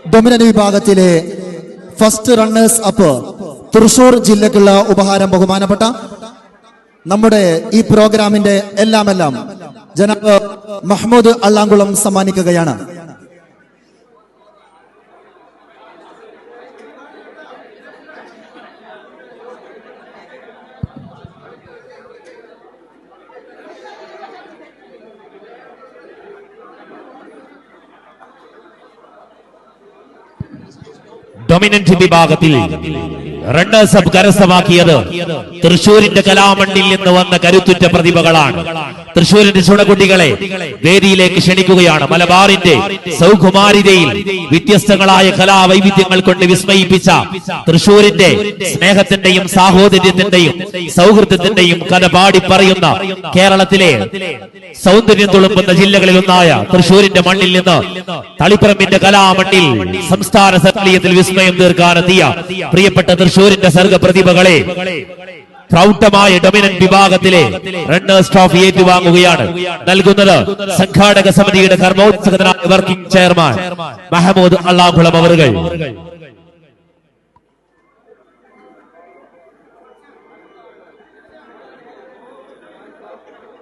Dominant വിഭാഗത്തിലെ first runners up Thrissur ജില്ലക്കുള്ള ഉപഹാരം ബഹുമാനപ്പെട്ട നമ്മുടെ ഈ പ്രോഗ്രാമിന്റെ എല്ലാം ജനാബ് മഹ്മൂദ് അള്ളാങ്കുളം സമ്മാനിക്കുകയാണ്. ഡൊമിനന്റ് വിഭാഗത്തിൽ റണ്ണേഴ്സ് അപ്പ് കരസ്ഥമാക്കിയത് തൃശൂരിന്റെ കലാമണ്ണിൽ നിന്ന് വന്ന കരുത്തുറ്റ പ്രതിഭകളാണ്. തൃശൂരിന്റെ ചുണകുട്ടികളെ വേദിയിലേക്ക് ക്ഷണിക്കുകയാണ്. മലബാറിന്റെ സൗകുമാരിതയിൽ വ്യത്യസ്തങ്ങളായ കലാവൈവിധ്യങ്ങൾ കൊണ്ട് വിസ്മയിപ്പിച്ച തൃശൂരിന്റെ സ്നേഹത്തിന്റെയും സാഹോദര്യത്തിന്റെയും സൗഹൃദത്തിന്റെയും കഥ പാടി പറയുന്ന കേരളത്തിലെ സൗന്ദര്യം തുളുമ്പുന്ന ജില്ലകളിൽ ഒന്നായ തൃശൂരിന്റെ മണ്ണിൽ നിന്ന് തളിപ്പറമ്പിന്റെ കലാമണ്ണിൽ സംസ്ഥാന സർവീയത്തിൽ വിസ്മയം തീർക്കാനെത്തിയ പ്രിയപ്പെട്ട തൃശൂരിന്റെ സർഗ പ്രതിഭകളെ പ്രൗഢമായ ഡൊമിനന്റ് വിഭാഗത്തിലെ റണ്ണേഴ്സ് ട്രോഫി ഏറ്റുവാങ്ങുകയാണ്. നൽകുന്നത് സംഘാടക സമിതിയുടെ കർമ്മോത്സുകനായ വർക്കിംഗ് ചെയർമാൻ മഹ്മൂദ് അള്ളാങ്കുളം അവറുകൾ.